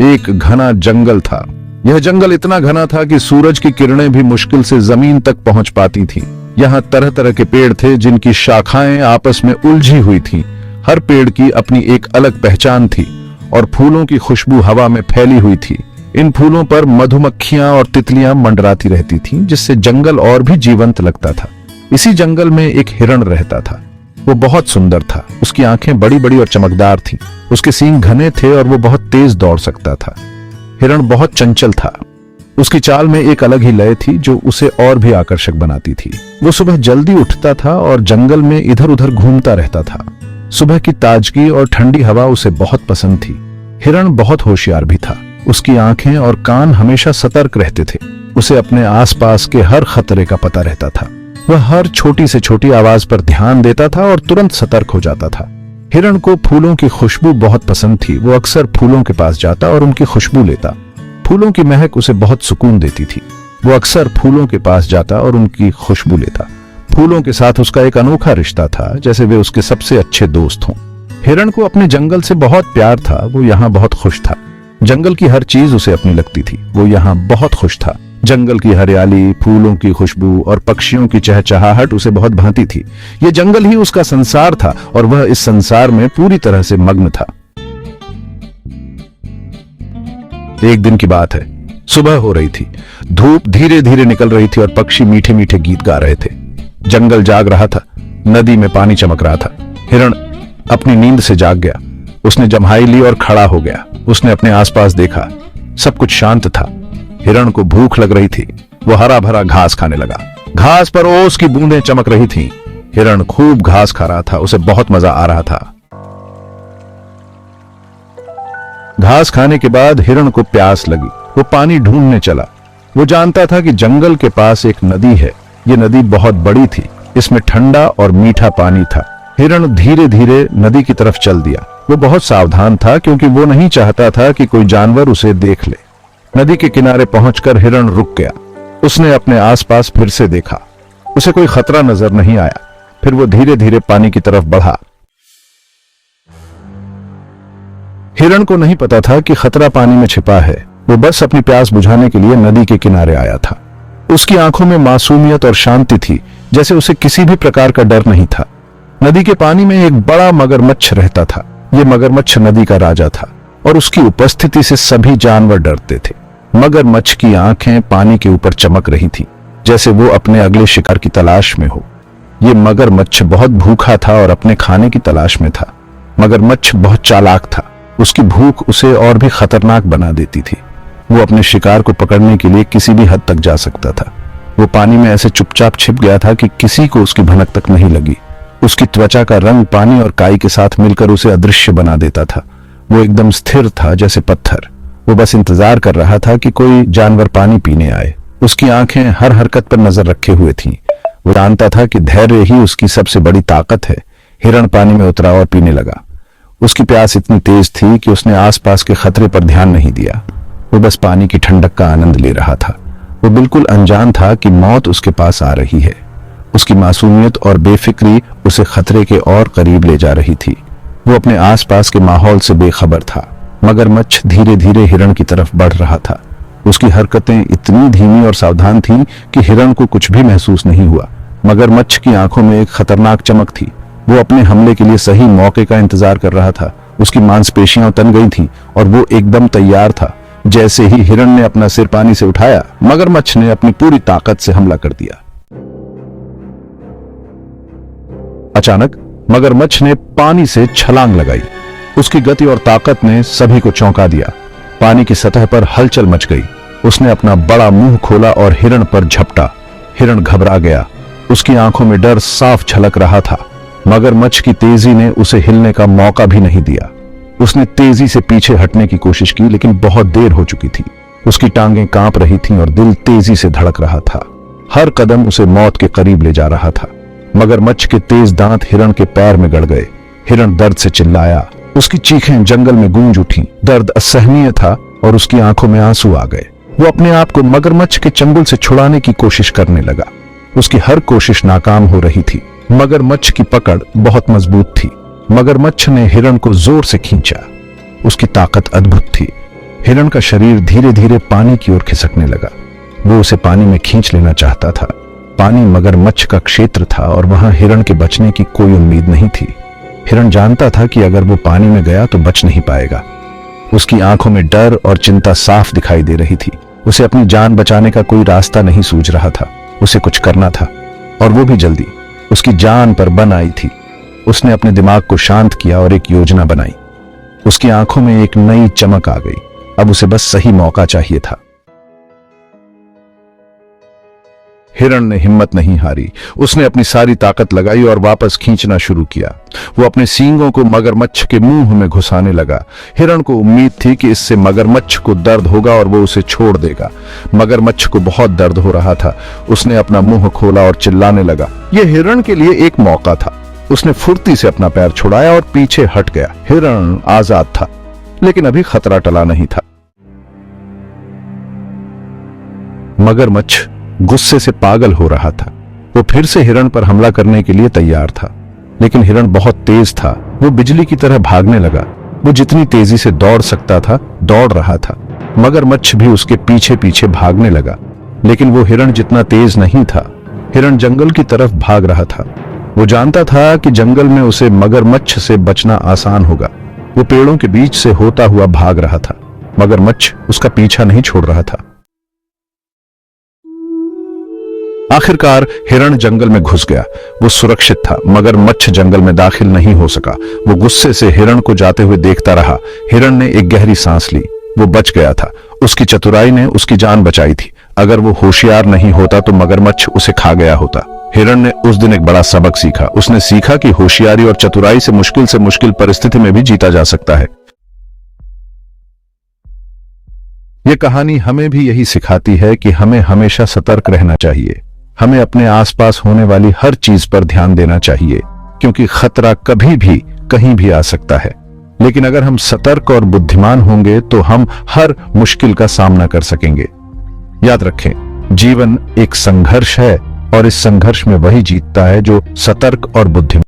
एक घना जंगल था। यह जंगल इतना घना था कि सूरज की किरणें भी मुश्किल से जमीन तक पहुंच पाती थीं। यहाँ तरह तरह के पेड़ थे जिनकी शाखाएं आपस में उलझी हुई थीं। हर पेड़ की अपनी एक अलग पहचान थी और फूलों की खुशबू हवा में फैली हुई थी। इन फूलों पर मधुमक्खियां और तितलियां मंडराती रहती थीं, जिससे जंगल और भी जीवंत लगता था। इसी जंगल में एक हिरण रहता था। वो बहुत सुंदर था। उसकी आंखें बड़ी बड़ी और चमकदार थीं। उसके सींग घने थे और वो बहुत तेज दौड़ सकता था। हिरण बहुत चंचल था। उसकी चाल में एक अलग ही लय थी जो उसे और भी आकर्षक बनाती थी। वो सुबह जल्दी उठता था और जंगल में इधर उधर घूमता रहता था। सुबह की ताजगी और ठंडी हवा उसे बहुत पसंद थी। हिरण बहुत होशियार भी था। उसकी आंखें और कान हमेशा सतर्क रहते थे। उसे अपने आसपास के हर खतरे का पता रहता था। वह हर छोटी से छोटी आवाज पर ध्यान देता था और तुरंत सतर्क हो जाता था। हिरण को फूलों की खुशबू बहुत पसंद थी। वो अक्सर फूलों के पास जाता और उनकी खुशबू लेता। फूलों की महक उसे बहुत सुकून देती थी। वो अक्सर फूलों के पास जाता और उनकी खुशबू लेता। फूलों के साथ उसका एक अनोखा रिश्ता था, जैसे वे उसके सबसे अच्छे दोस्त हों। हिरण को अपने जंगल से बहुत प्यार था। वो यहाँ बहुत खुश था। जंगल की हर चीज उसे अपनी लगती थी। वो यहाँ बहुत खुश था। जंगल की हरियाली, फूलों की खुशबू और पक्षियों की चहचहाहट उसे बहुत भाती थी। यह जंगल ही उसका संसार था और वह इस संसार में पूरी तरह से मग्न था। एक दिन की बात है। सुबह हो रही थी। धूप धीरे धीरे निकल रही थी और पक्षी मीठे मीठे गीत गा रहे थे। जंगल जाग रहा था। नदी में पानी चमक रहा था। हिरण अपनी नींद से जाग गया। उसने जम्हाई ली और खड़ा हो गया। उसने अपने आसपास देखा। सब कुछ शांत था। हिरण को भूख लग रही थी। वो हरा भरा घास खाने लगा। घास पर ओस की बूंदें चमक रही थीं। हिरण खूब घास खा रहा था। उसे बहुत मजा आ रहा था। घास खाने के बाद हिरण को प्यास लगी। वो पानी ढूंढने चला। वो जानता था कि जंगल के पास एक नदी है। ये नदी बहुत बड़ी थी। इसमें ठंडा और मीठा पानी था। हिरण धीरे धीरे नदी की तरफ चल दिया। वो बहुत सावधान था क्योंकि वो नहीं चाहता था कि कोई जानवर उसे देख ले। नदी के किनारे पहुंचकर हिरण रुक गया। उसने अपने आसपास फिर से देखा। उसे कोई खतरा नजर नहीं आया। फिर वो धीरे धीरे पानी की तरफ बढ़ा। हिरण को नहीं पता था कि खतरा पानी में छिपा है। वो बस अपनी प्यास बुझाने के लिए नदी के किनारे आया था। उसकी आंखों में मासूमियत और शांति थी, जैसे उसे किसी भी प्रकार का डर नहीं था। नदी के पानी में एक बड़ा मगरमच्छ रहता था। यह मगरमच्छ नदी का राजा था और उसकी उपस्थिति से सभी जानवर डरते थे। मगरमच्छ की आंखें पानी के ऊपर चमक रही थीं, जैसे वो अपने अगले शिकार की तलाश में हो। यह मगरमच्छ बहुत भूखा था और अपने खाने की तलाश में था। मगरमच्छ बहुत चालाक था। उसकी भूख उसे और भी खतरनाक बना देती थी। वो अपने शिकार को पकड़ने के लिए किसी भी हद तक जा सकता था। वो पानी में ऐसे चुपचाप छिप गया था कि किसी को उसकी भनक तक नहीं लगी। उसकी त्वचा का रंग पानी और काई के साथ मिलकर उसे अदृश्य बना देता था। वो एकदम स्थिर था, जैसे पत्थर। वो बस इंतजार कर रहा था कि कोई जानवर पानी पीने आए। उसकी आंखें हर हरकत पर नजर रखे हुए थीं। वो जानता था कि धैर्य ही उसकी सबसे बड़ी ताकत है। हिरण पानी में उतरा और पीने लगा। उसकी प्यास इतनी तेज थी कि उसने आसपास के खतरे पर ध्यान नहीं दिया। वो बस पानी की ठंडक का आनंद ले रहा था। वो बिल्कुल अनजान था कि मौत उसके पास आ रही है। उसकी मासूमियत और बेफिक्री उसे खतरे के और करीब ले जा रही थी। वो अपने आसपास के माहौल से बेखबर था। मगरमच्छ धीरे धीरे हिरण की तरफ बढ़ रहा था। उसकी हरकतें इतनी धीमी और सावधान थीं कि हिरण को कुछ भी महसूस नहीं हुआ। मगरमच्छ की आंखों में एक खतरनाक चमक थी। वो अपने हमले के लिए सही मौके का इंतजार कर रहा था। उसकी मांसपेशियां तन गई थीं और वो एकदम तैयार था। जैसे ही हिरण ने अपना सिर पानी से उठाया, मगरमच्छ ने अपनी पूरी ताकत से हमला कर दिया। अचानक मगरमच्छ ने पानी से छलांग लगाई। उसकी गति और ताकत ने सभी को चौंका दिया। पानी की सतह पर हलचल मच गई। उसने अपना बड़ा मुंह खोला और हिरण पर झपटा। हिरण घबरा गया। उसकी आंखों में डर साफ झलक रहा था। मगरमच्छ की तेजी ने उसे हिलने का मौका भी नहीं दिया। उसने तेजी से पीछे हटने की कोशिश की, लेकिन बहुत देर हो चुकी थी। उसकी टांगें कांप रही थीं और दिल तेजी से धड़क रहा था। हर कदम उसे मौत के करीब ले जा रहा था। मगरमच्छ के तेज दांत हिरण के पैर में गड़ गए। हिरण दर्द से चिल्लाया। उसकी चीखें जंगल में गूंज उठीं। दर्द असहनीय था और उसकी आंखों में आंसू आ गए। वो अपने आप को मगरमच्छ के चंगुल से छुड़ाने की कोशिश करने लगा। उसकी हर कोशिश नाकाम हो रही थी। मगरमच्छ की पकड़ बहुत मजबूत थी। मगरमच्छ ने हिरण को जोर से खींचा। उसकी ताकत अद्भुत थी। हिरण का शरीर धीरे धीरे पानी की ओर खिसकने लगा। वो उसे पानी में खींच लेना चाहता था। पानी मगरमच्छ का क्षेत्र था और वहां हिरण के बचने की कोई उम्मीद नहीं थी। हिरण जानता था कि अगर वो पानी में गया तो बच नहीं पाएगा। उसकी आंखों में डर और चिंता साफ दिखाई दे रही थी। उसे अपनी जान बचाने का कोई रास्ता नहीं सूझ रहा था। उसे कुछ करना था, और वो भी जल्दी। उसकी जान पर बन आई थी। उसने अपने दिमाग को शांत किया और एक योजना बनाई। उसकी आंखों में एक नई चमक आ गई। अब उसे बस सही मौका चाहिए था। हिरण ने हिम्मत नहीं हारी। उसने अपनी सारी ताकत लगाई और वापस खींचना शुरू किया। वो अपने सींगों को मगरमच्छ के मुंह में घुसाने लगा। हिरण को उम्मीद थी कि इससे मगरमच्छ को दर्द होगा और वो उसे छोड़ देगा। मगरमच्छ को बहुत दर्द हो रहा था। उसने अपना मुंह खोला और चिल्लाने लगा। यह हिरण के लिए एक मौका था। उसने फुर्ती से अपना पैर छुड़ाया और पीछे हट गया। हिरण आजाद था, लेकिन अभी खतरा टला नहीं था। मगरमच्छ गुस्से से पागल हो रहा था। वो फिर से हिरण पर हमला करने के लिए तैयार था, लेकिन हिरण बहुत तेज था। वो बिजली की तरह भागने लगा। वो जितनी तेजी से दौड़ सकता था दौड़ रहा था। मगरमच्छ भी उसके पीछे पीछे भागने लगा, लेकिन वो हिरण जितना तेज नहीं था। हिरण जंगल की तरफ भाग रहा था। वो जानता था कि जंगल में उसे मगरमच्छ से बचना आसान होगा। वो पेड़ों के बीच से होता हुआ भाग रहा था। मगरमच्छ उसका पीछा नहीं छोड़ रहा था। आखिरकार हिरण जंगल में घुस गया। वो सुरक्षित था। मगरमच्छ जंगल में दाखिल नहीं हो सका। वो गुस्से से हिरण को जाते हुए देखता रहा। हिरण ने एक गहरी सांस ली। वो बच गया था। उसकी चतुराई ने उसकी जान बचाई थी। अगर वो होशियार नहीं होता तो मगरमच्छ उसे खा गया होता। हिरण ने उस दिन एक बड़ा सबक सीखा। उसने सीखा कि होशियारी और चतुराई से मुश्किल परिस्थिति में भी जीता जा सकता है। यह कहानी हमें भी यही सिखाती है कि हमें हमेशा सतर्क रहना चाहिए। हमें अपने आसपास होने वाली हर चीज पर ध्यान देना चाहिए, क्योंकि खतरा कभी भी कहीं भी आ सकता है। लेकिन अगर हम सतर्क और बुद्धिमान होंगे तो हम हर मुश्किल का सामना कर सकेंगे। याद रखें, जीवन एक संघर्ष है और इस संघर्ष में वही जीतता है जो सतर्क और बुद्धिमान